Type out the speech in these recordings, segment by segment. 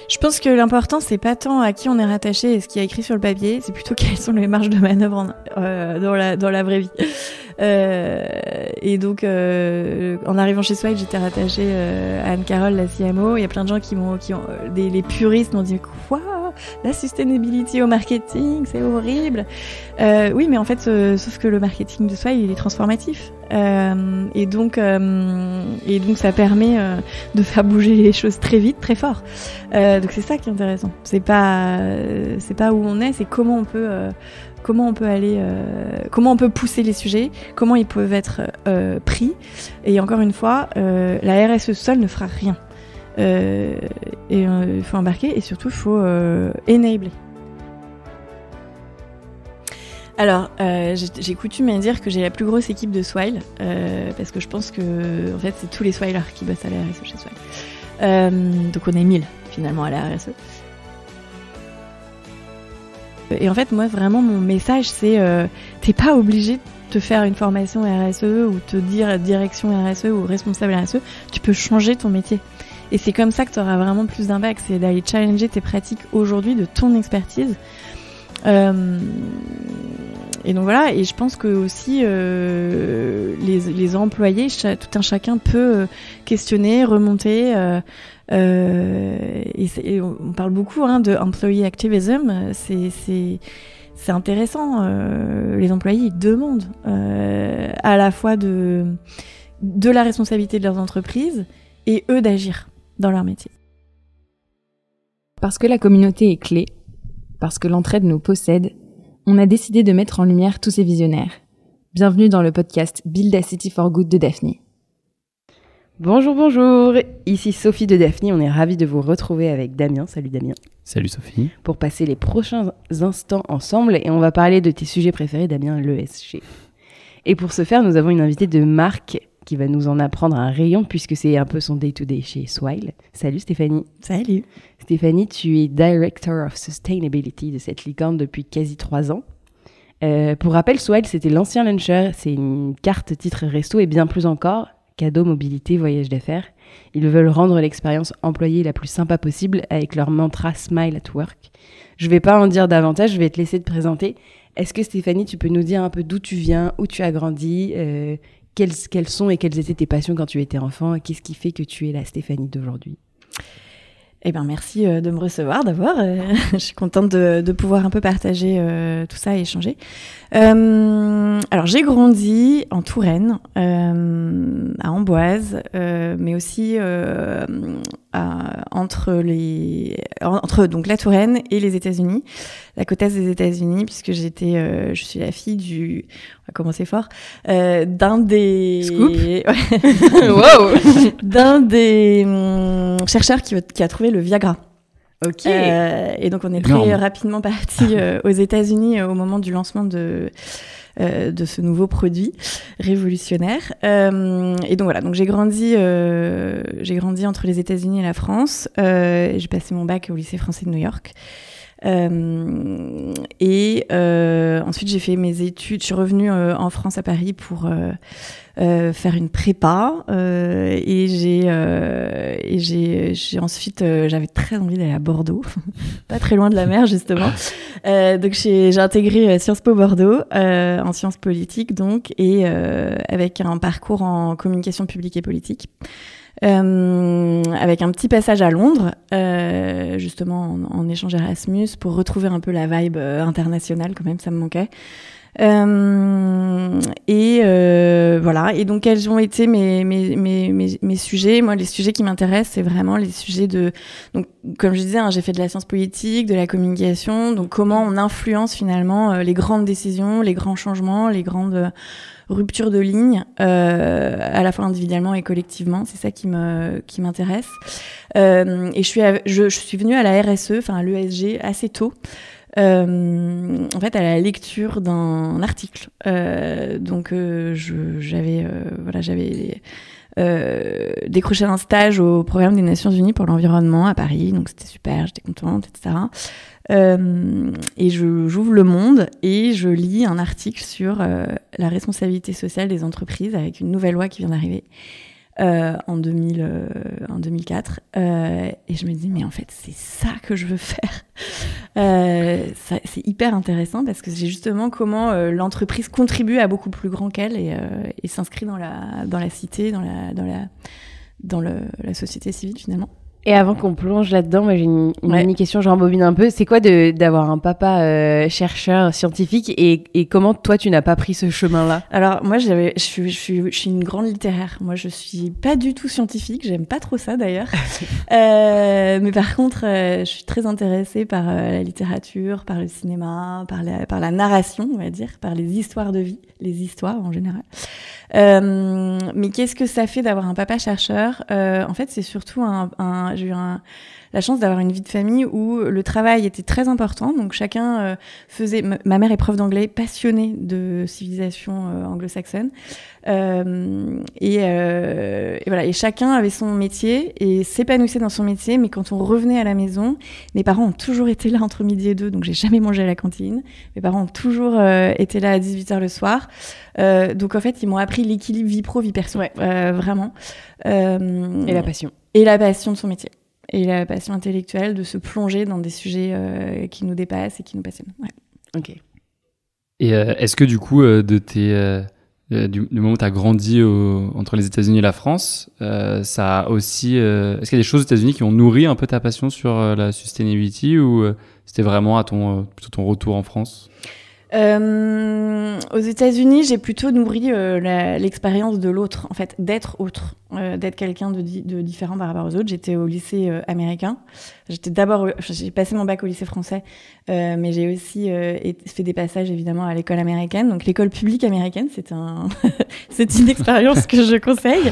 Je pense que l'important, c'est pas tant à qui on est rattaché et ce qui est écrit sur le papier, c'est plutôt quelles sont les marges de manœuvre dans la vraie vie. Et donc, en arrivant chez Swile, j'étais rattachée à Anne-Carole, la CMO. Il y a plein de gens les puristes m'ont dit quoi, la sustainability au marketing, c'est horrible. Oui, mais en fait, sauf que le marketing de Swile, il est transformatif. Et donc ça permet de faire bouger les choses très vite, très fort. Donc c'est ça qui est intéressant. C'est pas où on est, c'est comment on peut aller, comment on peut pousser les sujets, comment ils peuvent être pris. Et encore une fois, la RSE seule ne fera rien. Il faut embarquer et surtout il faut enabler. Alors, j'ai coutume à dire que j'ai la plus grosse équipe de Swile, parce que je pense que en fait c'est tous les Swilers qui bossent à la RSE chez Swile. Donc on est 1000 finalement à la RSE. Et en fait, moi, vraiment, mon message, c'est t'es pas obligé de te faire une formation RSE ou te dire direction RSE ou responsable RSE. Tu peux changer ton métier. Et c'est comme ça que tu auras vraiment plus d'impact. C'est d'aller challenger tes pratiques aujourd'hui de ton expertise. Et donc voilà. Et je pense que aussi les employés, tout un chacun peut questionner, remonter. Et on parle beaucoup de employee activism. C'est intéressant. Les employés ils demandent à la fois de la responsabilité de leurs entreprises et eux d'agir dans leur métier. Parce que la communauté est clé, parce que l'entraide nous possède, on a décidé de mettre en lumière tous ces visionnaires. Bienvenue dans le podcast Build a City for Good de Daphne. Bonjour, ici Sophie de Daphne, on est ravis de vous retrouver avec Damien. Salut Damien. Salut Sophie. Pour passer les prochains instants ensemble et on va parler de tes sujets préférés, Damien, l'ESG. Et pour ce faire, nous avons une invitée de marque qui va nous en apprendre un rayon puisque c'est un peu son day-to-day chez Swile. Salut Stéphanie. Salut. Stéphanie, tu es Director of Sustainability de cette licorne depuis quasi 3 ans. Pour rappel, Swile, c'était l'ancien Luncher, c'est une carte titre resto et bien plus encore, cadeau, mobilité, voyage d'affaires. Ils veulent rendre l'expérience employée la plus sympa possible avec leur mantra Smile at Work. Je vais pas en dire davantage, je vais te laisser te présenter. Est-ce que Stéphanie, tu peux nous dire un peu d'où tu viens, où tu as grandi, quelles sont et quelles étaient tes passions quand tu étais enfant, qu'est-ce qui fait que tu es la Stéphanie d'aujourd'hui? Eh bien, merci de me recevoir d'abord. Je suis contente de pouvoir un peu partager tout ça et échanger. Alors, j'ai grandi en Touraine, à Amboise, mais aussi entre donc la Touraine et les États-Unis, la côte est des États-Unis, puisque je suis la fille on va commencer fort, d'un des Wow. d'un des chercheurs qui a trouvé le Viagra. Ok. Et donc on est très rapidement parti aux États-Unis au moment du lancement de ce nouveau produit révolutionnaire. Et donc voilà, donc j'ai grandi entre les États-Unis et la France. J'ai passé mon bac au lycée français de New York. Ensuite j'ai fait mes études. Je suis revenue en France à Paris pour faire une prépa et j'ai ensuite j'avais très envie d'aller à Bordeaux, pas très loin de la mer justement. Donc j'ai intégré Sciences Po Bordeaux en sciences politiques donc et avec un parcours en communication publique et politique. Avec un petit passage à Londres, justement en échange Erasmus pour retrouver un peu la vibe internationale quand même, ça me manquait. Voilà. Et donc quels ont été mes sujets? Moi, les sujets qui m'intéressent, c'est vraiment les sujets donc comme je disais, j'ai fait de la science politique, de la communication. Donc comment on influence finalement les grandes décisions, les grands changements, les grandes rupture de ligne, à la fois individuellement et collectivement, c'est ça qui m'intéresse. Et je suis venue à la RSE, enfin à l'ESG assez tôt. En fait, à la lecture d'un article. Donc, j'avais décroché un stage au programme des Nations Unies pour l'environnement à Paris, donc c'était super, j'étais contente, etc. Et j'ouvre Le Monde et je lis un article sur la responsabilité sociale des entreprises avec une nouvelle loi qui vient d'arriver. en 2004. Et je me dis, mais en fait, c'est ça que je veux faire. C'est hyper intéressant parce que c'est justement comment l'entreprise contribue à beaucoup plus grand qu'elle et s'inscrit dans la cité, dans la société civile finalement. Et avant qu'on plonge là-dedans, moi j'ai une mini-question, je rembobine un peu. C'est quoi d'avoir un papa chercheur scientifique et comment toi tu n'as pas pris ce chemin-là? Alors moi je suis une grande littéraire. Moi je suis pas du tout scientifique, j'aime pas trop ça d'ailleurs. Mais par contre je suis très intéressée par la littérature, par le cinéma, par la narration, on va dire, par les histoires de vie, les histoires en général. Mais qu'est-ce que ça fait d'avoir un papa chercheur? En fait, c'est surtout j'ai eu la chance d'avoir une vie de famille où le travail était très important. Donc chacun faisait. Ma mère est prof d'anglais, passionnée de civilisation anglo-saxonne, et voilà. Et chacun avait son métier et s'épanouissait dans son métier. Mais quand on revenait à la maison, mes parents ont toujours été là entre midi et 2, donc j'ai jamais mangé à la cantine. Mes parents ont toujours été là à 18h le soir. Donc en fait, ils m'ont appris l'équilibre vie pro, vie perso, vraiment. Et la passion. Et la passion de son métier. Et la passion intellectuelle de se plonger dans des sujets qui nous dépassent et qui nous passionnent. Ouais. Ok. Et est-ce que du coup, du moment où tu as grandi entre les États-Unis et la France, ça a aussi... est-ce qu'il y a des choses aux États-Unis qui ont nourri un peu ta passion sur la sustainability ou c'était vraiment à plutôt ton retour en France ? Aux États-Unis, j'ai plutôt nourri l'expérience de l'autre, en fait, d'être autre, d'être quelqu'un de différent par rapport aux autres. J'étais au lycée américain. J'ai passé mon bac au lycée français, mais j'ai aussi fait des passages évidemment à l'école américaine. Donc l'école publique américaine, c'est une expérience que je conseille,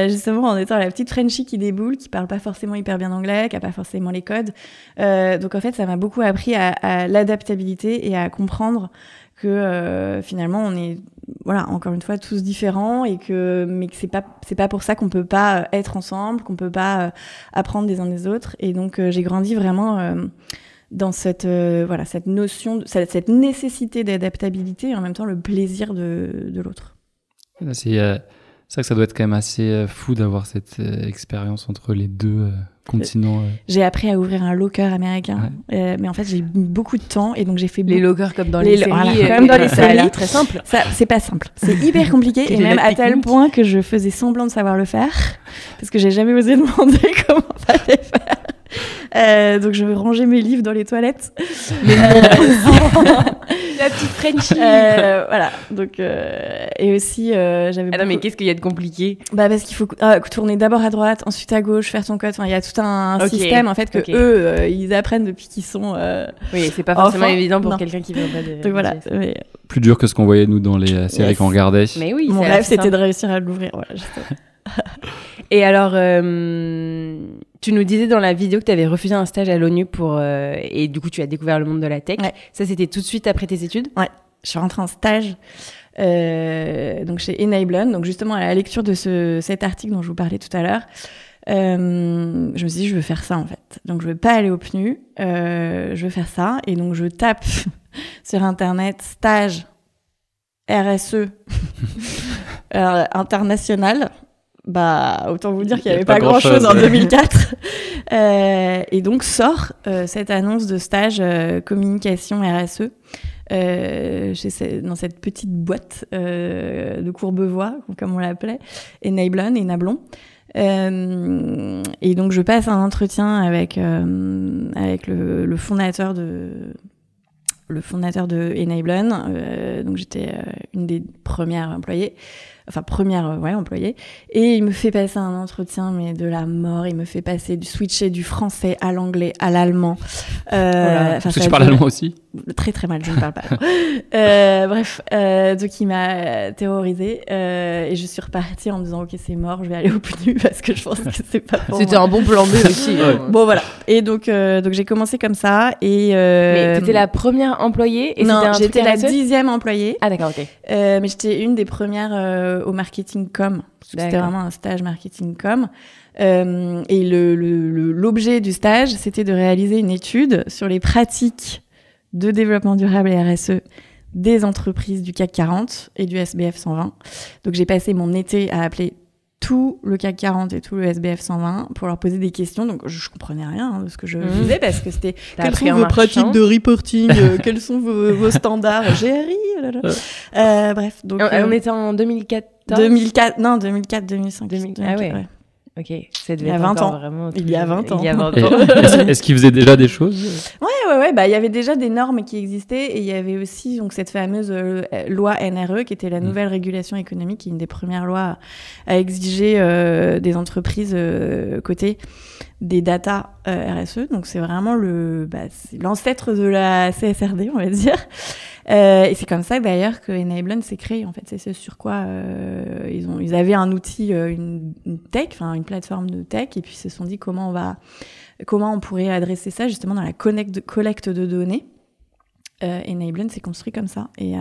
justement en étant la petite Frenchie qui déboule, qui parle pas forcément hyper bien anglais, qui a pas forcément les codes. Donc en fait, ça m'a beaucoup appris à l'adaptabilité et à comprendre que finalement on est encore une fois tous différents mais que c'est pas pour ça qu'on peut pas être ensemble, qu'on peut pas apprendre des uns des autres. Et donc j'ai grandi vraiment dans cette notion, cette nécessité d'adaptabilité et en même temps le plaisir de l'autre. C'est vrai que ça doit être quand même assez fou d'avoir cette expérience entre les deux continents. J'ai appris à ouvrir un locker américain, mais en fait j'ai mis beaucoup de temps et donc j'ai fait les lockers comme dans les séries. Comme dans les séries. Ça a l'air très simple. Ça, c'est pas simple. C'est hyper compliqué et même à tel point que je faisais semblant de savoir le faire parce que j'ai jamais osé demander comment fallait faire. Donc je rangeais mes livres dans les toilettes. La petite Frenchie. Voilà. Donc et aussi j'avais. Non mais qu'est-ce qu'il y a de compliqué? Parce qu'il faut tourner d'abord à droite, ensuite à gauche, faire ton code. Enfin, il y a tout un système en fait que eux ils apprennent depuis qu'ils sont. Oui, c'est pas forcément évident pour quelqu'un qui vient pas de. Donc voilà. Plus dur que ce qu'on voyait nous dans les séries qu'on regardait. Mais oui. Mon rêve c'était de réussir à l'ouvrir. Voilà. Et alors, tu nous disais dans la vidéo que tu avais refusé un stage à l'ONU et du coup tu as découvert le monde de la tech. Ouais. Ça c'était tout de suite après tes études? Ouais, je suis rentrée en stage donc chez Enablon. Donc justement à la lecture de cet article dont je vous parlais tout à l'heure, je me suis dit je veux faire ça en fait. Donc je veux pas aller au PNU, je veux faire ça et donc je tape sur internet stage RSE international. Autant vous dire qu'il n'y avait pas grand-chose en 2004. Et donc sort cette annonce de stage communication RSE dans cette petite boîte de Courbevoie, comme on l'appelait, Enablon. Et donc je passe un entretien avec le fondateur de Enablon. Donc j'étais une des premières employées. Et il me fait passer un entretien, mais de la mort. Il me fait switcher du français à l'anglais, à l'allemand. Parce que tu parles allemand aussi? Très très mal, je ne parle pas. Bref, donc il m'a terrorisée et je suis repartie en me disant ok c'est mort, je vais aller au PNU parce que je pense que c'est pas pour C'était moi. un bon plan B aussi. Bon voilà. Et donc j'ai commencé comme ça et. Mais t'étais la première employée et non, j'étais la 10e employée. Ah d'accord, ok. Mais j'étais une des premières au marketing com. C'était vraiment un stage marketing com. Et l'objet du stage, c'était de réaliser une étude sur les pratiques de développement durable et RSE des entreprises du CAC 40 et du SBF 120. Donc j'ai passé mon été à appeler tout le CAC 40 et tout le SBF 120 pour leur poser des questions. Donc, je comprenais rien de ce que je faisais parce que c'était quelles sont vos pratiques de reporting, quels sont vos standards GRI, bref. Donc, on était en 2004. 2005. Ah ouais. Ok, ça devait il y a être 20 ans. Vraiment il y a 20 ans. Est-ce qu'ils faisaient déjà des choses? Ouais. Bah, il y avait déjà des normes qui existaient et il y avait aussi donc cette fameuse loi NRE qui était la nouvelle régulation économique, qui est une des premières lois à exiger des entreprises cotées des data RSE. Donc c'est vraiment c'est l'ancêtre de la CSRD, on va dire. Et c'est comme ça d'ailleurs que Enablon s'est créé. En fait, c'est ce sur quoi ils avaient un outil, une tech, enfin une plateforme de tech, et puis ils se sont dit comment on pourrait adresser ça justement dans la collecte de données. Enablon s'est construit comme ça, et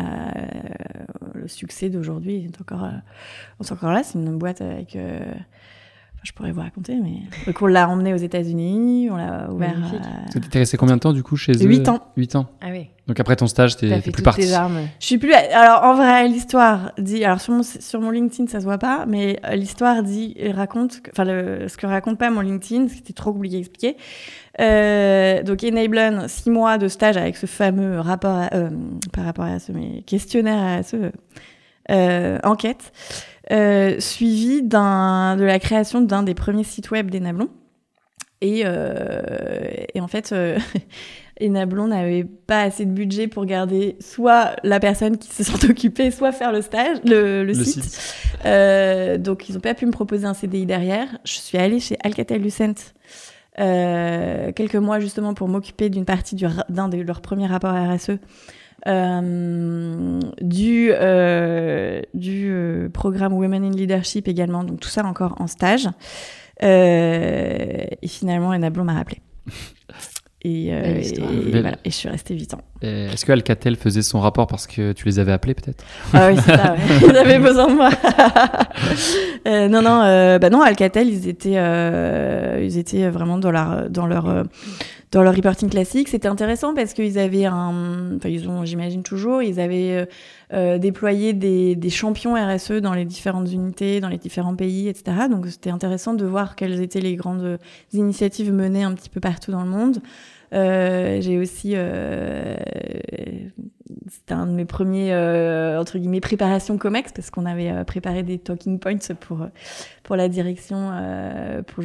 le succès d'aujourd'hui est encore là. C'est une boîte avec je pourrais vous raconter, mais donc on l'a emmené aux États-Unis, on l'a ouvert. T'es resté combien de temps du coup chez eux? 8 ans. 8 ans. Ah oui. Donc après ton stage, t'es plus parti. Tes armes. Je suis plus. Alors en vrai, l'histoire dit. Alors sur mon LinkedIn, ça se voit pas, mais l'histoire raconte. Enfin, ce que raconte pas mon LinkedIn, c'était trop compliqué à expliquer. Donc Enablon, 6 mois de stage avec ce fameux rapport, pas rapport à ce, mais questionnaire à ce enquête. Suivi de la création d'un des premiers sites web d'Enablon. Et en fait, Enablon n'avait pas assez de budget pour garder soit la personne qui se sent occupée, soit faire le stage, le site. Donc, ils n'ont pas pu me proposer un CDI derrière. Je suis allée chez Alcatel-Lucent quelques mois justement pour m'occuper d'une partie d'un de leurs premiers rapports RSE. Du programme Women in Leadership également, donc tout ça encore en stage. Et finalement, Enablon m'a rappelé. Et voilà, et je suis restée 8 ans. Est-ce que Alcatel faisait son rapport parce que tu les avais appelés peut-être? Ah oui, c'est ça, ouais. Ils avaient besoin de moi. Non, Alcatel, ils étaient vraiment dans leur reporting classique. C'était intéressant parce qu'ils avaient ils ont, j'imagine toujours, ils avaient déployé des champions RSE dans les différentes unités, dans les différents pays, etc. Donc c'était intéressant de voir quelles étaient les grandes initiatives menées un petit peu partout dans le monde. J'ai aussi c'était un de mes premiers entre guillemets préparations Comex, parce qu'on avait préparé des talking points pour la direction, pour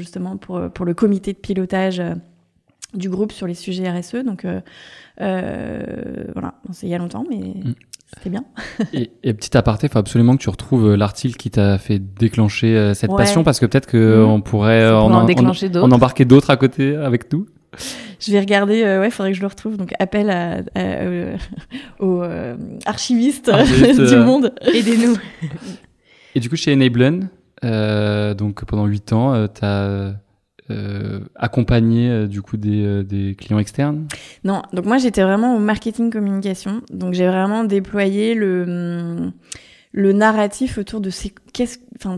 le comité de pilotage du groupe sur les sujets RSE. Donc voilà, c'est il y a longtemps, mais c'était bien. et petit aparté, il faut absolument que tu retrouves l'article qui t'a fait déclencher cette passion, parce que peut-être qu'on pourrait en embarquer d'autres à côté avec nous. Je vais regarder, faudrait que je le retrouve. Donc, appel aux archivistes du monde. Aidez-nous. Et du coup, chez Enablon, donc pendant 8 ans, tu as accompagné du coup des clients externes? Non, donc moi j'étais vraiment au marketing communication. Donc j'ai vraiment déployé le narratif autour de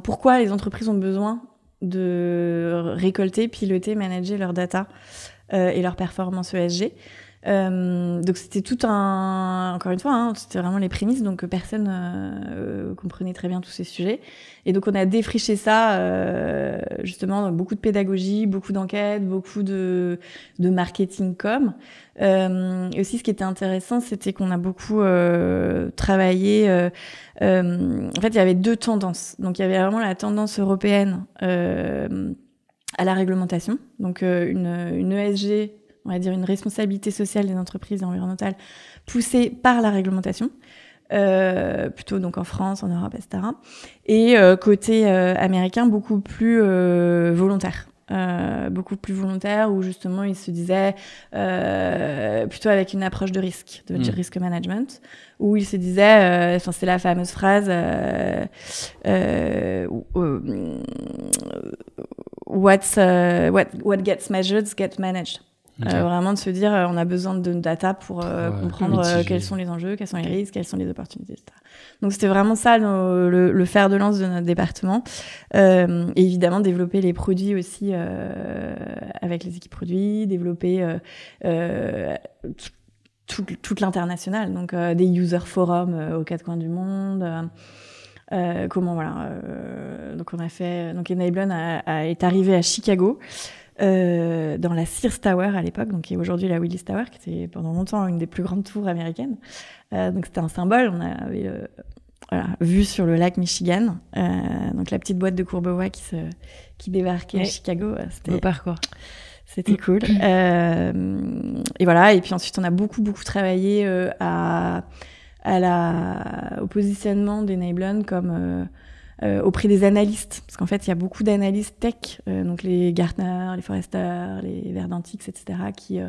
pourquoi les entreprises ont besoin de récolter, piloter, manager leur data et leur performance ESG. Donc c'était encore une fois, c'était vraiment les prémices, donc personne comprenait très bien tous ces sujets. Et donc on a défriché ça justement dans beaucoup de pédagogie, beaucoup d'enquêtes, beaucoup de marketing com. Et aussi ce qui était intéressant, c'était qu'on a beaucoup travaillé. En fait, il y avait 2 tendances. Donc il y avait vraiment la tendance européenne à la réglementation, donc une ESG, on va dire une responsabilité sociale des entreprises et environnementale poussée par la réglementation, plutôt donc en France, en Europe, etc. Et côté américain, beaucoup plus volontaire. Où justement ils se disaient plutôt avec une approche de risque, de risk management, où ils se disaient, c'est la fameuse phrase what gets measured gets managed. Okay. Vraiment de se dire on a besoin de data pour comprendre quels sont les enjeux, quels sont les risques, quelles sont les opportunités, etc. Donc c'était vraiment ça le fer de lance de notre département. Et évidemment développer les produits aussi avec les équipes produits, développer toute l'international, donc des user forums aux 4 coins du monde. Comment voilà. Donc on a fait. Donc Enablon est arrivé à Chicago. Dans la Sears Tower à l'époque, donc qui est aujourd'hui la Willis Tower, qui était pendant longtemps une des plus grandes tours américaines. Donc c'était un symbole. On avait vue sur le lac Michigan. Donc la petite boîte de Courbevoie qui débarquait à Chicago. C'était beau parcours. C'était cool. Et voilà. Et puis ensuite, on a beaucoup travaillé au positionnement d'Enablon comme auprès des analystes, parce qu'en fait il y a beaucoup d'analystes tech, donc les Gartner, les Forrester, les Verdantix, etc., qui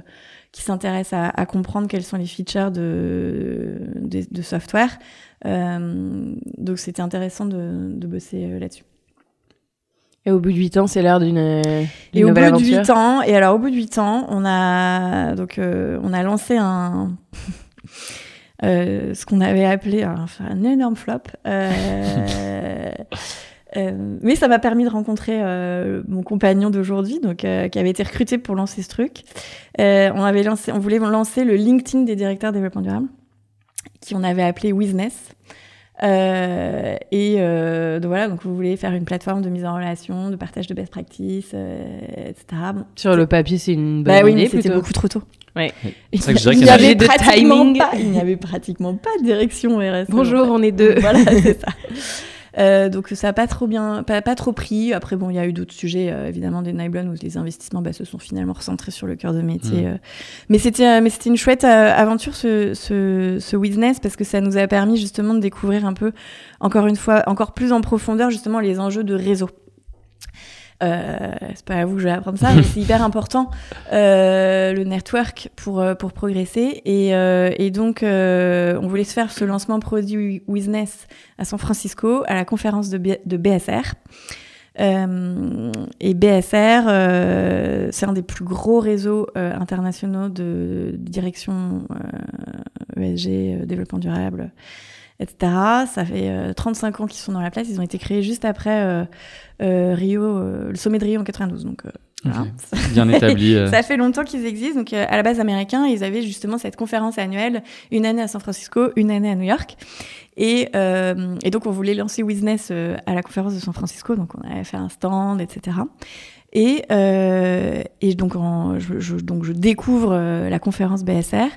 s'intéressent à comprendre quels sont les features de software. Donc c'était intéressant de bosser là-dessus. Et au bout de 8 ans, c'est l'heure d'une nouvelle aventure. Au bout de 8 ans, au bout de 8 ans, on a lancé ce qu'on avait appelé un énorme flop. Mais ça m'a permis de rencontrer mon compagnon d'aujourd'hui, donc qui avait été recruté pour lancer ce truc. On voulait lancer le LinkedIn des directeurs développement durable, qui on avait appelé Wizness. Donc voilà, donc vous voulez faire une plateforme de mise en relation, de partage de best practices, etc. Bon, sur le papier, c'est une bonne idée, mais c'était beaucoup trop tôt. Ouais. C'est ça que je dirais Il qu'il n'y y a avait de timing. il n'y avait pratiquement pas de direction RSE. Bonjour, on est deux. Voilà, c'est ça. Donc ça a pas trop pris. Après bon, il y a eu d'autres sujets évidemment d'Enablon où les investissements se sont finalement recentrés sur le cœur de métier. Mais c'était une chouette aventure ce Wizness, parce que ça nous a permis justement de découvrir un peu, encore une fois, encore plus en profondeur justement les enjeux de réseau. C'est pas à vous que je vais apprendre ça, mais c'est hyper important, le network pour progresser. Et donc on voulait se faire ce lancement produit Wizness à San Francisco à la conférence de BSR. Et BSR, c'est un des plus gros réseaux internationaux de direction ESG, développement durable, etc. Ça fait 35 ans qu'ils sont dans la place. Ils ont été créés juste après Rio, le sommet de Rio en 92. Donc, voilà. Bien établi. Ça fait longtemps qu'ils existent. Donc, à la base américain, ils avaient justement cette conférence annuelle, une année à San Francisco, une année à New York. Et donc, on voulait lancer Wizness à la conférence de San Francisco. Donc, on avait fait un stand, etc. Et donc, je découvre la conférence BSR.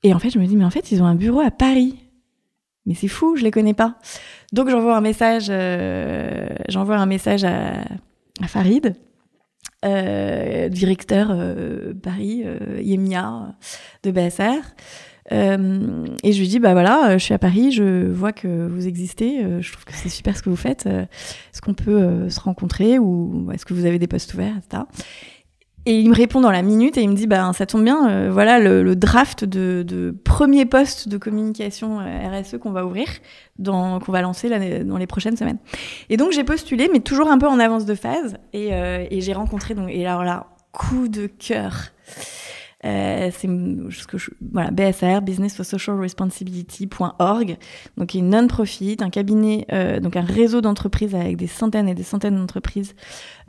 Et en fait, je me dis, mais en fait, ils ont un bureau à Paris. Mais c'est fou, je les connais pas. Donc j'envoie un message à Farid, directeur Paris, IEMIA de BSR. Et je lui dis, bah voilà, je suis à Paris, je vois que vous existez, je trouve que c'est super ce que vous faites. Est-ce qu'on peut se rencontrer, ou est-ce que vous avez des postes ouverts, etc. Et il me répond dans la minute et il me dit, ça tombe bien, voilà le draft de premier poste de communication RSE qu'on va ouvrir, qu'on va lancer dans les prochaines semaines. Et donc j'ai postulé, mais toujours un peu en avance de phase, et j'ai rencontré, et alors là, coup de cœur. Voilà, BSR, Business for Social Responsibility.org, donc une non-profit, un cabinet, donc un réseau d'entreprises avec des centaines et des centaines d'entreprises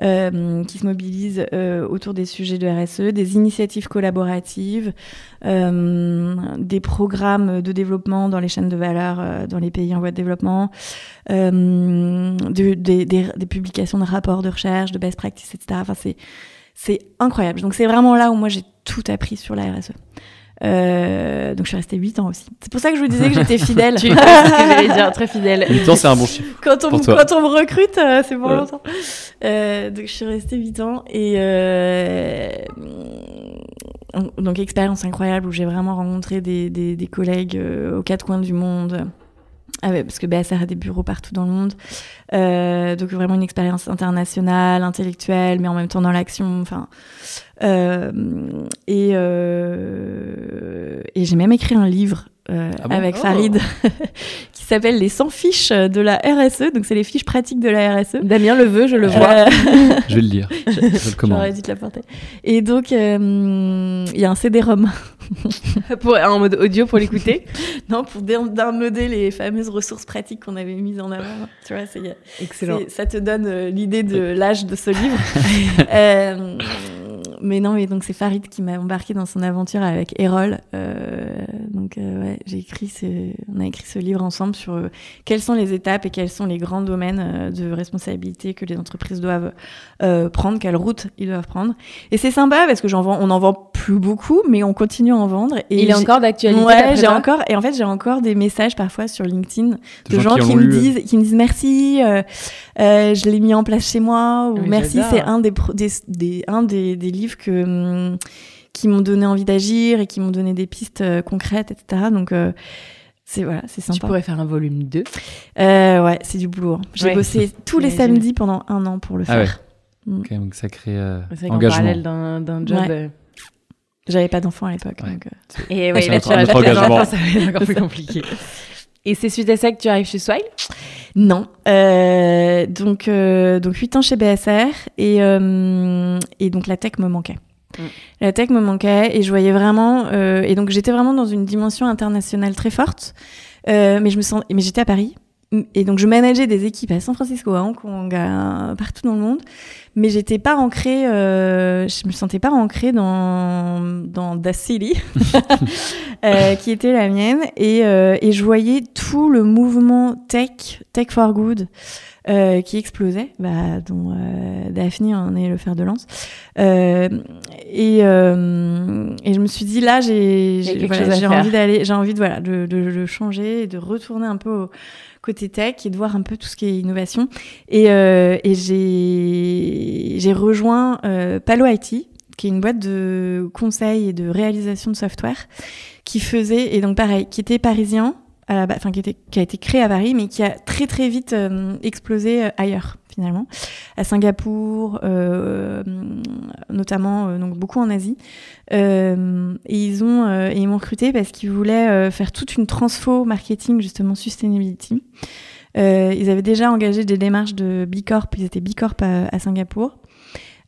qui se mobilisent autour des sujets de RSE, des initiatives collaboratives, des programmes de développement dans les chaînes de valeur dans les pays en voie de développement, des publications de rapports de recherche, de best practices, etc. Enfin, c'est incroyable. Donc c'est vraiment là où moi j'ai tout appris sur la RSE. Donc je suis restée 8 ans aussi. C'est pour ça que je vous disais que j'étais fidèle. Tu sais ce que j'allais dire, très fidèle. 8 ans, c'est un bon chiffre. Quand on me recrute, c'est pour longtemps. Donc je suis restée 8 ans et donc expérience incroyable où j'ai vraiment rencontré des collègues aux quatre coins du monde. Parce que BSR a des bureaux partout dans le monde. Donc vraiment une expérience internationale, intellectuelle, mais en même temps dans l'action. Enfin, et j'ai même écrit un livre avec Farid qui s'appelle Les 100 fiches de la RSE. Donc c'est les fiches pratiques de la RSE. Damien le veut, je le vois. Je vais le lire. Je le commande. J'aurais dû te l'apporter. Et donc il y a un CD-ROM. En mode audio pour l'écouter. Non, pour downloader les fameuses ressources pratiques qu'on avait mises en avant. Tu vois, excellent. Ça te donne l'idée de l'âge de ce livre. Mais non, mais donc c'est Farid qui m'a embarqué dans son aventure avec Erol, donc Donc ouais, on a écrit ce livre ensemble sur quelles sont les étapes et quels sont les grands domaines de responsabilité que les entreprises doivent prendre, quelle route ils doivent prendre. Et c'est sympa parce que on n'en vend plus beaucoup, mais on continue à en vendre. Et il est encore d'actualité. Ouais, j'ai encore des messages parfois sur LinkedIn de gens qui me disent merci, je l'ai mis en place chez moi, ou merci, j'adore. c'est un des livres qui m'ont donné envie d'agir et qui m'ont donné des pistes concrètes, etc. Donc c'est sympa. Tu pourrais faire un volume 2. Ouais, c'est du boulot. Hein. J'ai bossé tous les J'imagine. samedis pendant 1 an pour le faire. Ok, donc sacré C'est vrai qu'en engagement. parallèle d'un job. Ouais. J'avais pas d'enfant à l'époque. Ouais. Donc, Et ouais, c'est là, un tu as autre engagement. ça va être encore plus compliqué. Et c'est suite à ça que tu arrives chez Swile? Non. Donc 8 ans chez BSR et donc la tech me manquait. La tech me manquait et je voyais vraiment et donc j'étais vraiment dans une dimension internationale très forte, mais j'étais à Paris et donc je manageais des équipes à San Francisco, à Hong Kong, partout dans le monde, mais j'étais pas ancrée, je me sentais pas ancrée dans Da City qui était la mienne et je voyais tout le mouvement tech for good qui explosait, dont Daphne en est le fer de lance. Et je me suis dit là, j'ai envie de changer et de retourner un peu au côté tech et de voir un peu tout ce qui est innovation. Et j'ai rejoint Palo IT, qui est une boîte de conseil et de réalisation de software qui faisait, et donc pareil, qui était parisien, qui a été créé à Paris, mais qui a très très vite explosé ailleurs finalement, à Singapour, notamment, donc beaucoup en Asie. Et ils m'ont recruté parce qu'ils voulaient faire toute une transfo marketing justement sustainability. Ils avaient déjà engagé des démarches de B Corp, ils étaient B Corp à Singapour.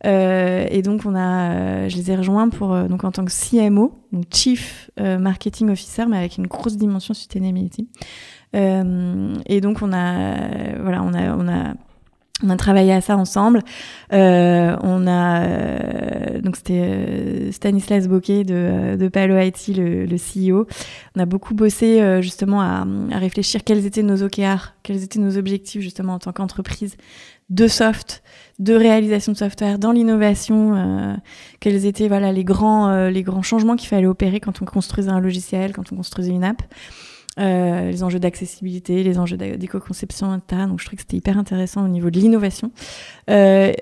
Et donc je les ai rejoints donc en tant que CMO, donc Chief Marketing Officer, mais avec une grosse dimension sustainability. Et donc on a travaillé à ça ensemble. Donc c'était Stanislas Bocquet de Palo IT, le CEO. On a beaucoup bossé justement à réfléchir quels étaient nos OKR, quels étaient nos objectifs justement en tant qu'entreprise de soft, de réalisation de software, dans l'innovation, quels étaient les grands changements qu'il fallait opérer quand on construisait un logiciel, quand on construisait une app. Les enjeux d'accessibilité, les enjeux d'éco-conception, etc. Donc je trouve que c'était hyper intéressant au niveau de l'innovation. Et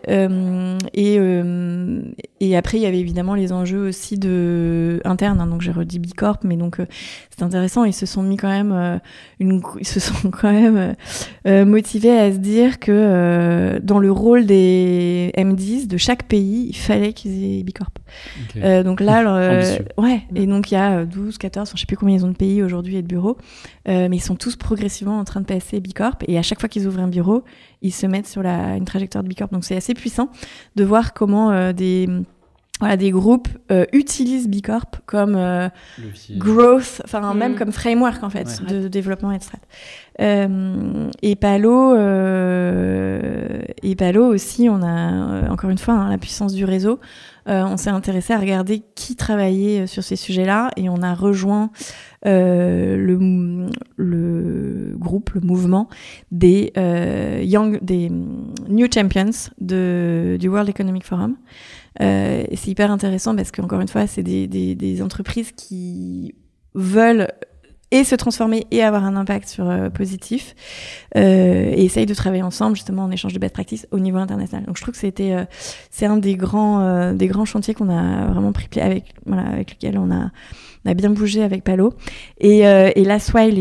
après il y avait évidemment les enjeux aussi internes. Hein, donc j'ai redit B Corp, mais donc c'est intéressant. Ils se sont mis quand même motivés à se dire que dans le rôle des MDs de chaque pays, il fallait qu'ils aient B Corp. Okay. Donc là, ouais. Et donc il y a 12, 14, je sais plus combien ils ont de pays aujourd'hui et de bureaux. Mais ils sont tous progressivement en train de passer B Corp et à chaque fois qu'ils ouvrent un bureau, ils se mettent sur une trajectoire de B Corp. Donc c'est assez puissant de voir comment des groupes utilisent B Corp comme growth, même comme framework en fait de développement et de strat. Et Palo aussi, on a encore une fois la puissance du réseau. On s'est intéressé à regarder qui travaillait sur ces sujets-là et on a rejoint le mouvement des New Champions du World Economic Forum. Et c'est hyper intéressant parce qu'encore une fois, c'est des entreprises qui veulent et se transformer et avoir un impact positif et essayent de travailler ensemble justement en échange de best practices au niveau international. Donc je trouve que c'est un des grands chantiers qu'on a vraiment pris avec lequel on a bien bougé avec Palo et là Swile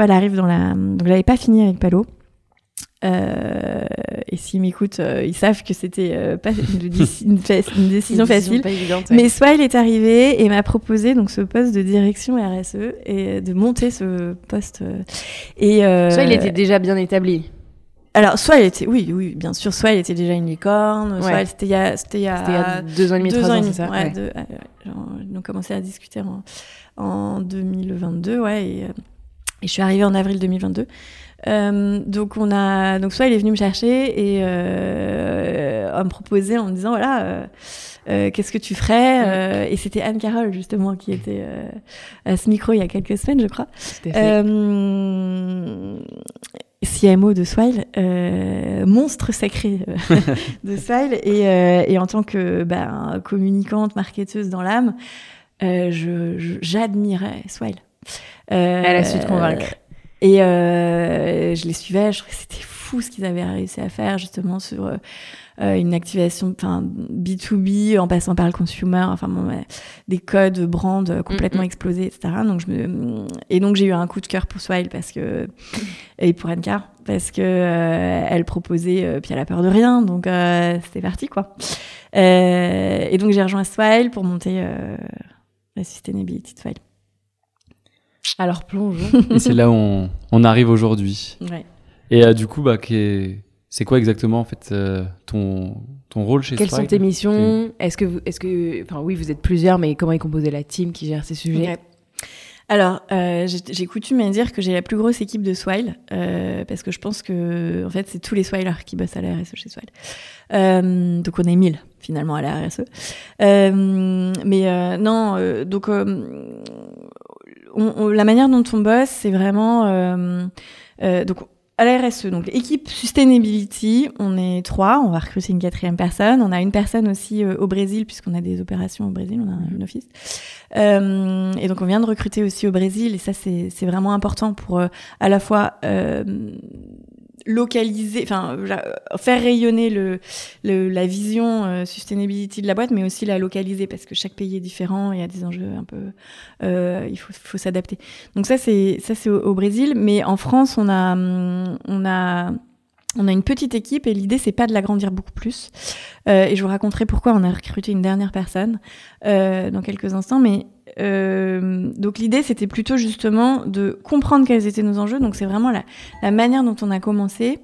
arrive donc je l'avais pas fini avec Palo. Et s'ils m'écoutent, ils savent que c'était pas une décision facile. Mais Swile est arrivé et m'a proposé donc ce poste de direction RSE et de monter ce poste. Swile était déjà bien établi. Alors Swile était, oui, bien sûr, Swile était déjà une licorne. Ouais. Swile c'était il y a 2 ans et demi, 3 ans, c'est ça. Ouais. On a commencé à discuter en 2022, ouais, et je suis arrivée en avril 2022. Donc Swile est venu me chercher et à me proposer en me disant qu'est-ce que tu ferais Et c'était Anne-Carole justement qui était à ce micro il y a quelques semaines, je crois. CMO de Swile, monstre sacré de Swile, et en tant que communicante, marketeuse dans l'âme, j'admirais Swile. Elle a su te convaincre. Et je les suivais, je trouvais que c'était fou ce qu'ils avaient réussi à faire justement sur une activation B2B en passant par le consumer, des codes brand complètement explosés, etc. Donc j'ai eu un coup de cœur pour Swile et pour Anne-Car parce que elle proposait, puis elle a peur de rien, donc c'était parti quoi. Et donc j'ai rejoint Swile pour monter la sustainability de Swile. Alors plongeons. Et c'est là où on arrive aujourd'hui. Ouais. Et du coup, c'est quoi exactement en fait ton rôle chez Swile ? Quelles sont tes missions ? Est-ce que, oui, vous êtes plusieurs, mais comment est composée la team qui gère ces sujets ? Okay. Alors, j'ai coutume à dire que j'ai la plus grosse équipe de Swile, parce que je pense que en fait c'est tous les Swilers qui bossent à la RSE chez Swile. Donc on est 1000 finalement à la RSE. La manière dont on bosse, c'est vraiment donc à la RSE, donc équipe sustainability, on est 3, on va recruter une 4e personne, on a une personne aussi au Brésil puisqu'on a des opérations au Brésil, on a un office, et donc on vient de recruter aussi au Brésil, et ça c'est vraiment important pour à la fois localiser, faire rayonner la vision sustainability de la boîte, mais aussi la localiser parce que chaque pays est différent, il y a des enjeux un peu, il faut s'adapter. Donc ça c'est au Brésil, mais en France on a une petite équipe et l'idée c'est pas de l'agrandir beaucoup plus. Et je vous raconterai pourquoi on a recruté une dernière personne dans quelques instants, mais donc l'idée c'était plutôt justement de comprendre quels étaient nos enjeux. Donc c'est vraiment la manière dont on a commencé.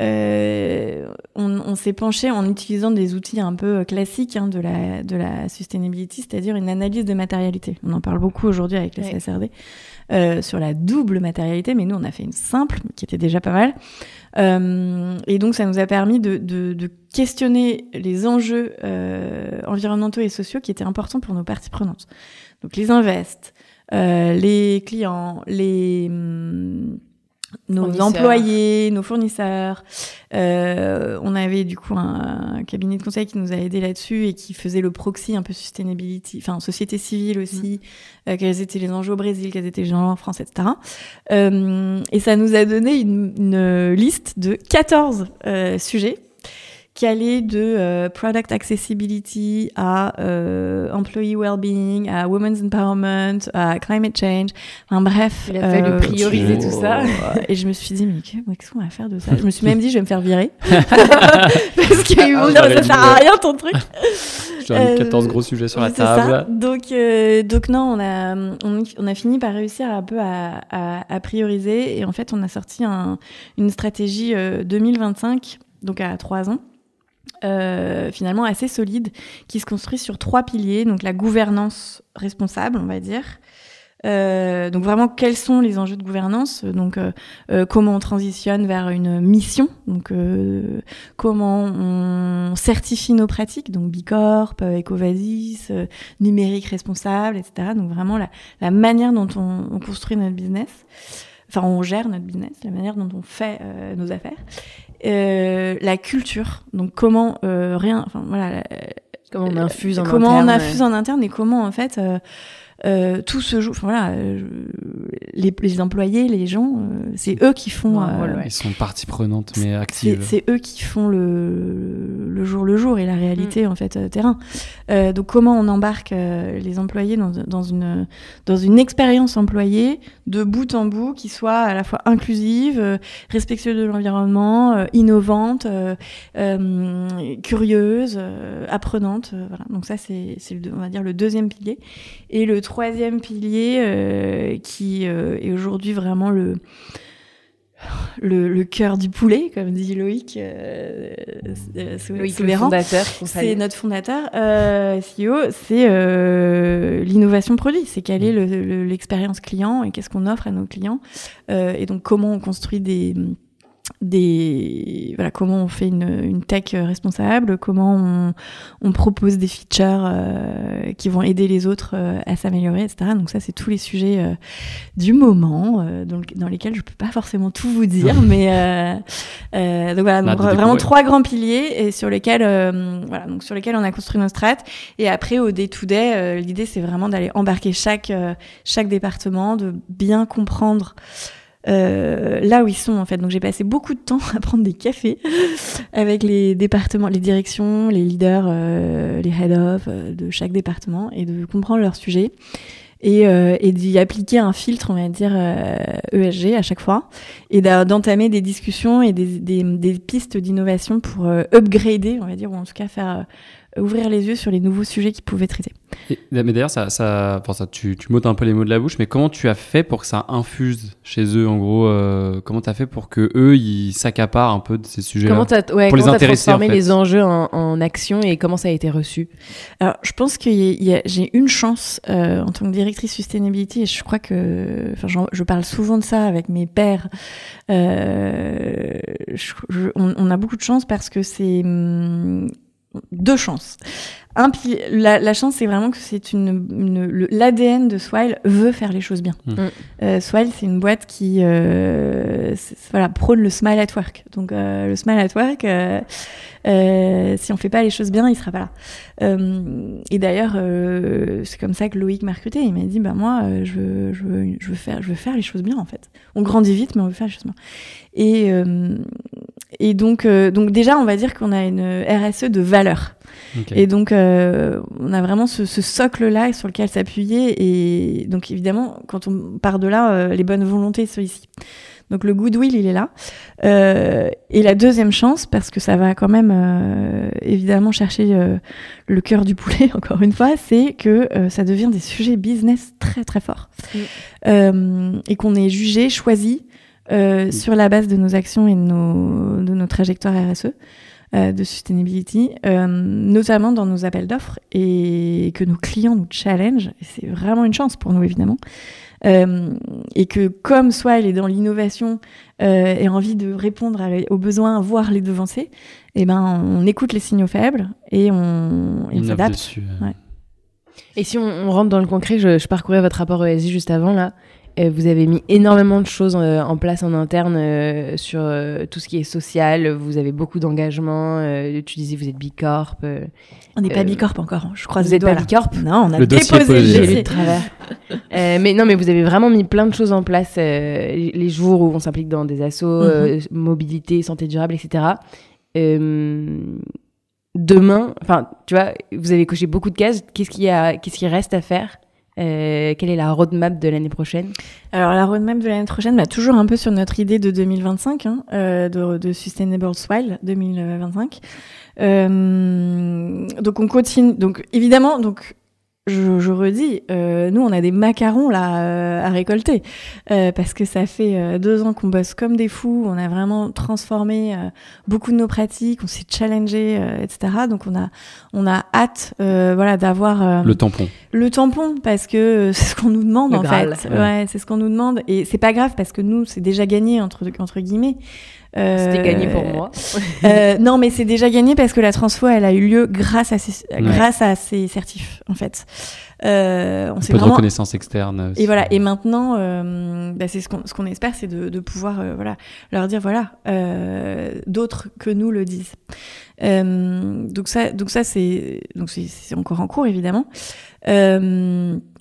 On s'est penché en utilisant des outils un peu classiques de la sustainability, c'est-à-dire une analyse de matérialité. On en parle beaucoup aujourd'hui avec la CSRD sur la double matérialité, mais nous on a fait une simple qui était déjà pas mal. Et donc ça nous a permis de questionner les enjeux environnementaux et sociaux qui étaient importants pour nos parties prenantes. Donc les invests, les clients, nos employés, nos fournisseurs. On avait du coup un cabinet de conseil qui nous a aidés là-dessus et qui faisait le proxy un peu sustainability, société civile aussi, quels étaient les enjeux au Brésil, quels étaient les enjeux en France, etc. Et ça nous a donné une liste de 14 sujets qui allait de product accessibility à employee well-being, à women's empowerment, à climate change. Bref. Il a fallu prioriser tout ça. Et je me suis dit, mais qu'est-ce qu'on va faire de ça ? Je me suis même dit, je vais me faire virer. Parce qu'ils vont dire, ça sert à rien ton truc. J'ai 14 gros sujets sur la table. Donc non, on a fini par réussir un peu à prioriser. Et en fait, on a sorti une stratégie 2025, donc à 3 ans. Finalement assez solide, qui se construit sur 3 piliers. Donc la gouvernance responsable, on va dire. Donc vraiment, quels sont les enjeux de gouvernance ? Donc comment on transitionne vers une mission ? Donc comment on certifie nos pratiques ? Donc B Corp, EcoVadis, numérique responsable, etc. Donc vraiment la manière dont on construit notre business. On gère notre business, la manière dont on fait nos affaires. La culture, donc comment comment on infuse en interne et comment en fait tout se joue. Les employés, les gens, c'est eux qui font. Ils sont partie prenante mais active. C'est eux qui font le jour et la réalité en fait terrain. Donc comment on embarque les employés dans une expérience employée de bout en bout qui soit à la fois inclusive, respectueuse de l'environnement, innovante, curieuse, apprenante. Voilà. Donc ça c'est on va dire le 2e pilier. Et le 3e pilier qui est aujourd'hui vraiment le cœur du poulet, comme dit Loïc Souvéran. C'est notre fondateur, CEO, c'est l'innovation produit. C'est quelle est l'expérience client et qu'est-ce qu'on offre à nos clients. Et donc comment on construit comment on fait une tech responsable, comment on propose des features qui vont aider les autres à s'améliorer, etc. Donc ça, c'est tous les sujets du moment, dans lesquels je peux pas forcément tout vous dire, mais donc voilà, donc vraiment 3 grands piliers et sur lesquels on a construit nos strates. Et après, au day-to-day, l'idée, c'est vraiment d'aller embarquer chaque département, de bien comprendre là où ils sont en fait. Donc j'ai passé beaucoup de temps à prendre des cafés avec les départements, les directions, les leaders, les head-of de chaque département et de comprendre leur sujet et d'y appliquer un filtre, on va dire ESG à chaque fois et d'entamer des discussions et des pistes d'innovation pour upgrader, on va dire, ou en tout cas faire ouvrir les yeux sur les nouveaux sujets qu'ils pouvaient traiter. Mais d'ailleurs, tu m'ôtes un peu les mots de la bouche, mais comment tu as fait pour que ça infuse chez eux, en gros comment tu as fait pour que eux ils s'accaparent un peu de ces sujets-là, pour les intéresser, transformé en fait. les enjeux en action et comment ça a été reçu? Alors, je pense que j'ai une chance en tant que directrice sustainability, et je crois que, je parle souvent de ça avec mes pairs. On a beaucoup de chance parce que c'est 2 chances. La chance, c'est vraiment que c'est l'ADN de Swile veut faire les choses bien. Swile, c'est une boîte qui prône le smile at work. Donc le smile at work, si on fait pas les choses bien, il sera pas là. Et d'ailleurs, c'est comme ça que Loïc m'a recruté. Il m'a dit, moi, je veux faire les choses bien en fait. On grandit vite, mais on veut faire les choses bien. Et donc déjà, on va dire qu'on a une RSE de valeur. Okay. Et donc, on a vraiment ce socle-là sur lequel s'appuyer. Et donc, évidemment, quand on part de là, les bonnes volontés sont ici. Donc, le goodwill, il est là. Et la deuxième chance, parce que ça va quand même, évidemment, chercher le cœur du poulet, encore une fois, c'est que ça devient des sujets business très, très forts. Et qu'on est jugé, choisi sur la base de nos actions et de nos trajectoires RSE. De sustainability, notamment dans nos appels d'offres et que nos clients nous challenge. Et c'est vraiment une chance pour nous, évidemment. Et que comme Swile est dans l'innovation et envie de répondre aux besoins, voire les devancer, on écoute les signaux faibles et on s'adapte. Dessus, ouais. Et si on rentre dans le concret, je parcourais votre rapport ESG juste avant, là. Vous avez mis énormément de choses en place en interne sur tout ce qui est social. Vous avez beaucoup d'engagement. Tu disais vous êtes Bicorp. On n'est pas Bicorp encore. Je crois. Vous n'êtes pas Bicorp? Non, on a déposé le dossier de travers. mais vous avez vraiment mis plein de choses en place. Les jours où on s'implique dans des assos, mobilité, santé durable, etc. Demain, tu vois, vous avez coché beaucoup de cases. Qu'est-ce qui reste à faire? Quelle est la roadmap de l'année prochaine? Alors la roadmap de l'année prochaine, toujours un peu sur notre idée de 2025, de Sustainable Swile 2025. Donc on continue. Donc évidemment, je redis, nous on a des macarons là à récolter parce que ça fait 2 ans qu'on bosse comme des fous. On a vraiment transformé beaucoup de nos pratiques, on s'est challengé, etc. Donc on a hâte, d'avoir le tampon parce que c'est ce qu'on nous demande le Graal. Fait. Ouais, c'est ce qu'on nous demande et c'est pas grave parce que nous c'est déjà gagné entre guillemets. C'était gagné pour moi. Non, mais c'est déjà gagné parce que la transfo, elle a eu lieu grâce à ces certifs, en fait. Un peu de reconnaissance externe. Et voilà. Et maintenant, c'est ce qu'on espère, c'est de pouvoir, leur dire, d'autres que nous le disent. Donc ça, c'est encore en cours, évidemment.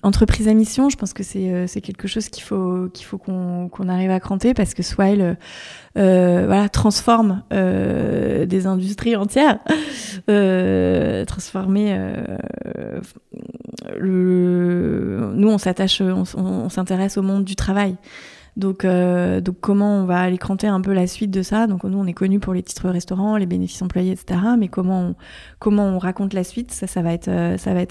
Entreprise à mission, je pense que c'est quelque chose qu'il faut qu'on arrive à cranter parce que Swile transforme des industries entières, nous on s'intéresse au monde du travail. Donc comment on va aller cranter un peu la suite de ça? Donc nous on est connus pour les titres restaurants, les bénéfices employés, etc. Mais comment on raconte la suite? Ça va être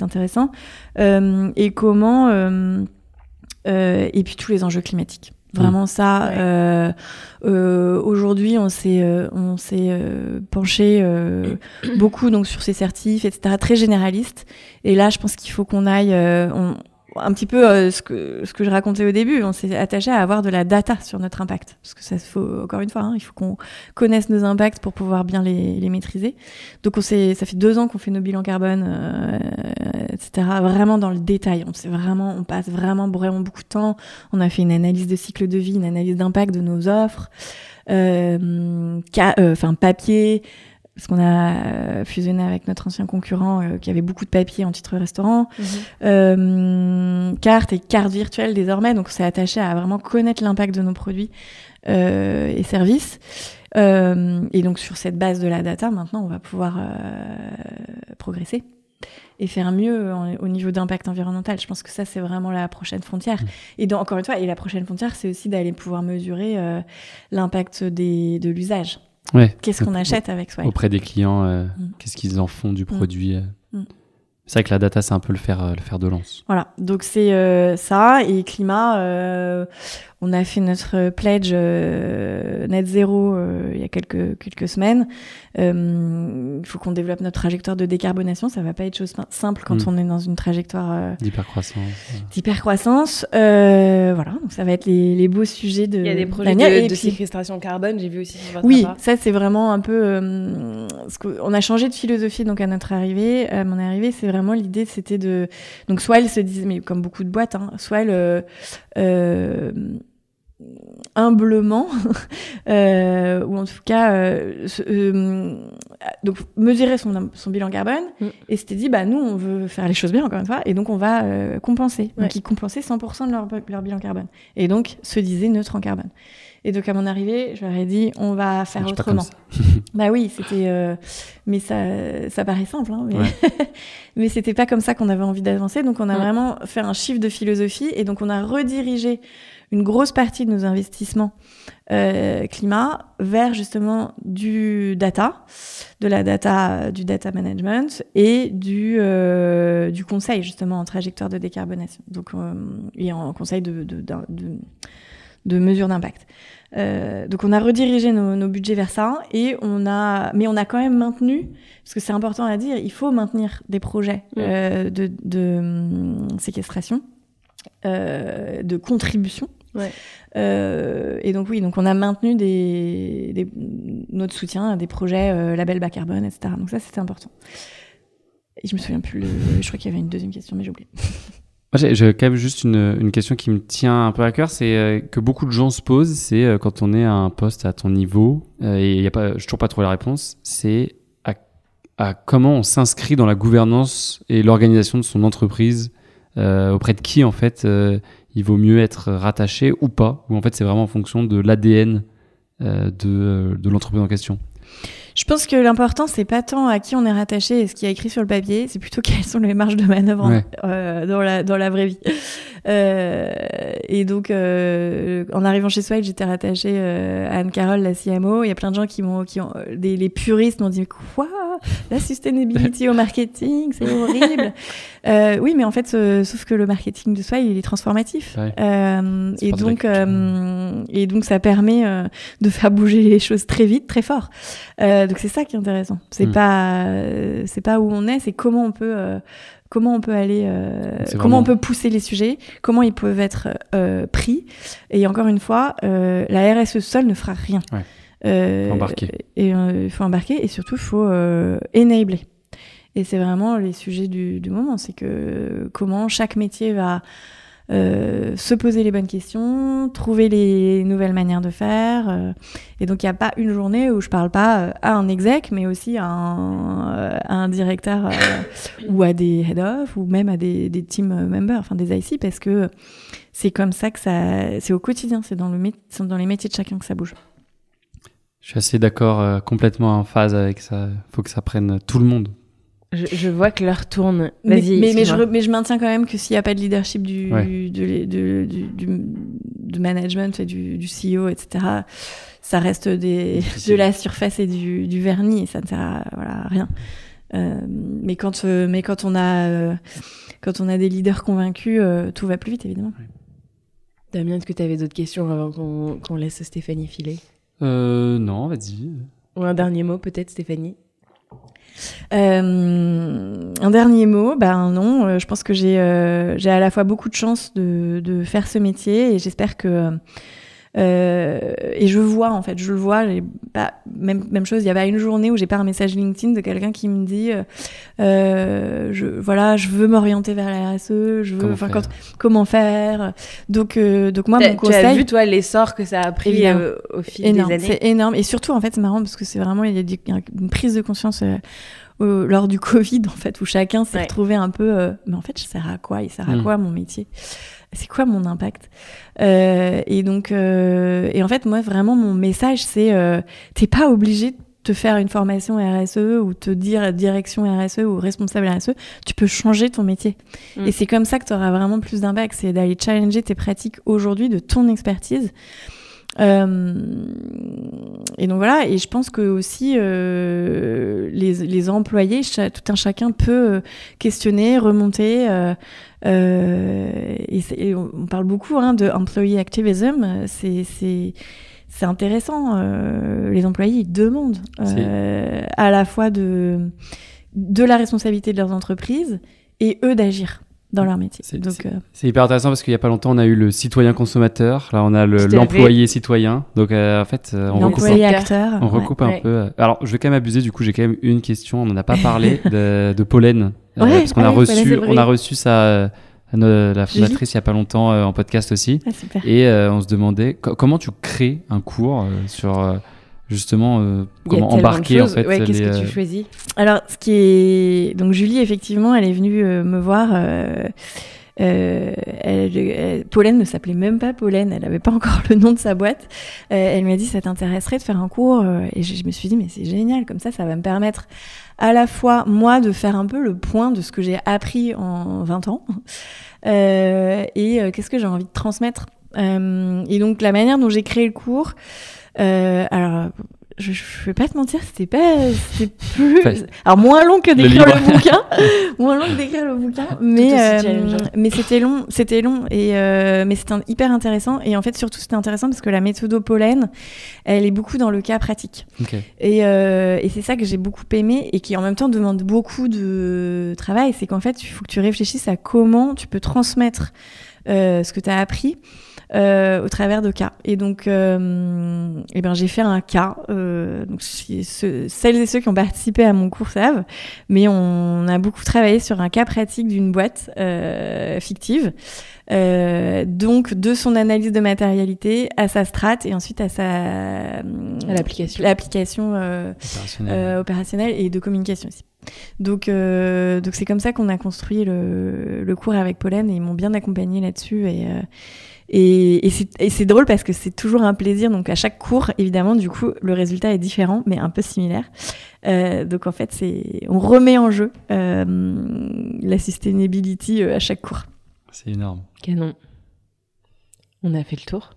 intéressant. Et comment et puis tous les enjeux climatiques. Vraiment ça. Aujourd'hui on s'est penché beaucoup donc sur ces certifs, etc. Très généralistes. Et là je pense qu'il faut qu'on aille un petit peu ce que je racontais au début, on s'est attaché à avoir de la data sur notre impact, parce que ça faut encore une fois, hein, il faut qu'on connaisse nos impacts pour pouvoir bien les maîtriser. Donc ça fait 2 ans qu'on fait nos bilans carbone, etc. Vraiment dans le détail. On passe vraiment beaucoup de temps. On a fait une analyse de cycle de vie, une analyse d'impact de nos offres, papier. Parce qu'on a fusionné avec notre ancien concurrent qui avait beaucoup de papier en titre restaurant, cartes virtuelles désormais. Donc on s'est attaché à vraiment connaître l'impact de nos produits et services. Et donc sur cette base de la data, maintenant on va pouvoir progresser et faire mieux au niveau d'impact environnemental. Je pense que ça, c'est vraiment la prochaine frontière. Et donc, encore une fois, la prochaine frontière, c'est aussi d'aller pouvoir mesurer l'impact de l'usage. Ouais. Qu'est-ce qu'on achète avec Swile auprès des clients, qu'est-ce qu'ils en font du produit C'est vrai que la data, c'est un peu le fer de lance. Voilà, donc c'est ça. Et climat, on a fait notre pledge net zéro il y a quelques semaines. Il faut qu'on développe notre trajectoire de décarbonation. Ça va pas être chose simple quand on est dans une trajectoire d'hypercroissance. Voilà, donc ça va être les beaux sujets de. Il y a des projets de séquestration carbone. J'ai vu aussi sur votre rapport. Ça c'est vraiment un peu. On a changé de philosophie donc à notre arrivée. À mon arrivée, c'est vraiment l'idée, c'était de. Donc Swile se disait, mais comme beaucoup de boîtes, Swile humblement ou en tout cas donc mesurer son bilan carbone et s'était dit nous on veut faire les choses bien encore une fois et donc on va compenser. Donc ils compensaient 100% de leur bilan carbone et donc se disaient neutre en carbone. Et donc à mon arrivée, je leur ai dit on va faire autrement. Bah oui, c'était mais ça paraît simple mais c'était pas comme ça qu'on avait envie d'avancer. Donc on a vraiment fait un shift de philosophie et donc on a redirigé une grosse partie de nos investissements climat vers justement du data management et du conseil justement en trajectoire de décarbonation. Donc et en conseil de mesure d'impact. Donc on a redirigé nos budgets vers ça et on a quand même maintenu, parce que c'est important à dire, il faut maintenir des projets de séquestration, de contribution. Et donc donc on a maintenu notre soutien à des projets label bas carbone, etc. Donc ça c'était important. Et je me souviens plus, je crois qu'il y avait une deuxième question, mais j'ai oublié. Moi, j'ai quand même juste une question qui me tient un peu à cœur, c'est que beaucoup de gens se posent, c'est quand on est à un poste à ton niveau, et je n'ai toujours pas trouvé la réponse, c'est à comment on s'inscrit dans la gouvernance et l'organisation de son entreprise, auprès de qui en fait il vaut mieux être rattaché ou pas, ou en fait c'est vraiment en fonction de l'ADN de l'entreprise en question. Je pense que l'important, c'est pas tant à qui on est rattaché et ce qu'il y a écrit sur le papier, c'est plutôt quelles sont les marges de manœuvre dans la vraie vie. Et donc, en arrivant chez Swile, j'étais rattachée à Anne-Carole, la CMO. Il y a plein de gens les puristes m'ont dit quoi, la sustainability au marketing, c'est horrible. Oui, mais en fait, sauf que le marketing de Swile, il est transformatif. Et donc, ça permet de faire bouger les choses très vite, très fort. Donc c'est ça qui est intéressant. C'est pas où on est, c'est comment on peut aller, comment on peut pousser les sujets, comment ils peuvent être pris. Et encore une fois, la RSE seule ne fera rien. Faut embarquer. Il faut embarquer et surtout il faut enabler. Et c'est vraiment les sujets du moment, c'est que comment chaque métier va se poser les bonnes questions, trouver les nouvelles manières de faire. Et donc, il n'y a pas une journée où je ne parle pas à un exec, mais aussi à un directeur ou à des head-off ou même à des team members, enfin des IC, parce que c'est comme ça que c'est au quotidien, c'est dans les métiers de chacun que ça bouge. Je suis assez d'accord, complètement en phase avec ça. Il faut que ça prenne tout le monde. Je vois que l'heure tourne. Vas-y. Mais je maintiens quand même que s'il n'y a pas de leadership du management et du CEO, etc., ça reste de la surface et du vernis et ça ne sert à rien. Mais quand on a des leaders convaincus, tout va plus vite, évidemment. Damien, est-ce que tu avais d'autres questions avant qu'on laisse Stéphanie filer ? Non, vas-y. Ou un dernier mot peut-être, Stéphanie ? un dernier mot, non, je pense que j'ai à la fois beaucoup de chance de faire ce métier et j'espère que et je le vois, même chose, il y a pas une journée où j'ai pas un message LinkedIn de quelqu'un qui me dit je veux m'orienter vers la RSE, comment faire. Donc moi mon conseil, tu as vu toi l'essor que ça a pris au fil des années. C'est énorme et surtout en fait c'est marrant parce que c'est vraiment il y a une prise de conscience lors du Covid en fait où chacun s'est retrouvé un peu mais en fait je sers à quoi, il sert à quoi mon métier, c'est quoi mon impact, et donc et en fait moi vraiment mon message c'est t'es pas obligé de te faire une formation RSE ou te dire direction RSE ou responsable RSE, tu peux changer ton métier et c'est comme ça que tu auras vraiment plus d'impact, c'est d'aller challenger tes pratiques aujourd'hui de ton expertise. Et donc voilà, et je pense que aussi les employés, tout un chacun peut questionner, remonter. Et on parle beaucoup de employee activism. C'est intéressant. Les employés ils demandent à la fois de la responsabilité de leurs entreprises et eux d'agir dans leur métier. C'est hyper intéressant parce qu'il y a pas longtemps on a eu le citoyen consommateur, là on a l'employé citoyen, donc en fait on recoupe un peu. Alors je vais quand même abuser, du coup j'ai quand même une question, on n'en a pas parlé de pollen, parce qu'on a reçu ça la fondatrice il y a pas longtemps en podcast aussi, et on se demandait comment tu crées un cours sur justement comment embarquer en fait qu'est-ce que tu choisis. Alors donc Julie effectivement elle est venue me voir, Pollen ne s'appelait même pas Pollen, elle avait pas encore le nom de sa boîte, elle m'a dit ça t'intéresserait de faire un cours, et je me suis dit mais c'est génial, comme ça va me permettre à la fois moi de faire un peu le point de ce que j'ai appris en 20 ans et qu'est-ce que j'ai envie de transmettre, et donc la manière dont j'ai créé le cours, alors je vais pas te mentir, c'était plus alors moins long que d'écrire le bouquin, mais c'était long et mais c'était hyper intéressant, et en fait surtout c'était intéressant parce que la méthode Pollen elle est beaucoup dans le cas pratique, et c'est ça que j'ai beaucoup aimé et qui en même temps demande beaucoup de travail, c'est qu'en fait il faut que tu réfléchisses à comment tu peux transmettre ce que tu as appris au travers de cas. Et donc j'ai fait un cas, donc celles et ceux qui ont participé à mon cours savent, mais on a beaucoup travaillé sur un cas pratique d'une boîte fictive, donc de son analyse de matérialité à sa strat et ensuite à l'application opérationnelle et de communication aussi. Donc c'est comme ça qu'on a construit le cours avec Pollen, et ils m'ont bien accompagnée là-dessus, et c'est drôle parce que c'est toujours un plaisir. Donc à chaque cours, évidemment, du coup, le résultat est différent, mais un peu similaire. Donc en fait, on remet en jeu la sustainability à chaque cours. C'est énorme. Canon. On a fait le tour.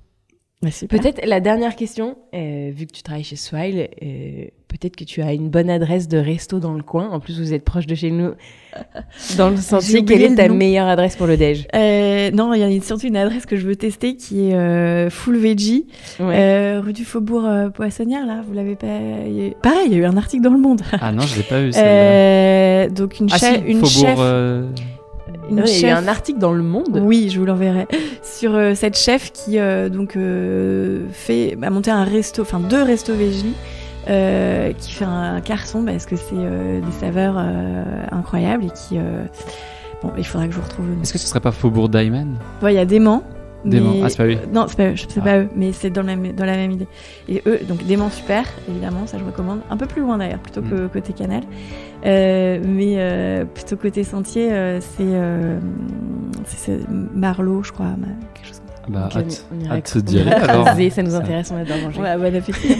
Super. Peut-être la dernière question, vu que tu travailles chez Swile, peut-être que tu as une bonne adresse de resto dans le coin. En plus, vous êtes proche de chez nous, dans le sentier. Quelle est ta meilleure adresse pour le déj? Non, il y a surtout une adresse que je veux tester qui est Full Veggie, rue du Faubourg Poissonnière. Là, vous l'avez pas. Pareil, il y a eu un article dans Le Monde. Ah non, je l'ai pas vu. Celle-là. Donc une chef. Il y a eu un article dans Le Monde. Oui, je vous l'enverrai. Sur cette chef qui a monté deux restos végés, qui fait un carton parce que c'est des saveurs incroyables, et qui il faudra que je vous retrouve le nom. Est-ce que ce serait pas Faubourg Diamond? Ouais, il y a Dément. Dément. Ah, c'est pas eux. Non, c'est pas eux, mais c'est dans la même idée. Et eux, donc Dément super, évidemment, ça je recommande. Un peu plus loin d'ailleurs, plutôt que côté canal. Mais plutôt côté sentier, c'est Marlot, je crois, quelque chose comme ça. Hâte de dire. Alors, ça nous intéresse, on adore manger. Ouais, bon appétit.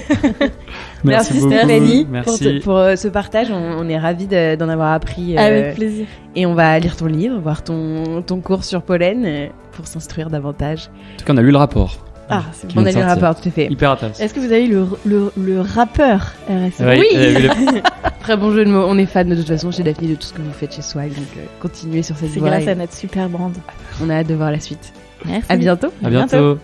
Merci beaucoup, Stéphanie pour merci. ce partage. On est ravis d'en avoir appris. Avec plaisir. Et on va lire ton livre, voir ton cours sur Pollen pour s'instruire davantage. En tout cas, on a lu le rapport. Ah, c'est bon. On a lu le rapport, tout à fait. Hyper intéressant. Est-ce que vous avez eu le rappeur RSE? Oui. Très bon jeu de mots. On est fan de toute façon chez Daphné de tout ce que vous faites chez Swile, donc continuez sur cette voie. C'est grâce à notre super brand. On a hâte de voir la suite. Merci. À bientôt. À bientôt.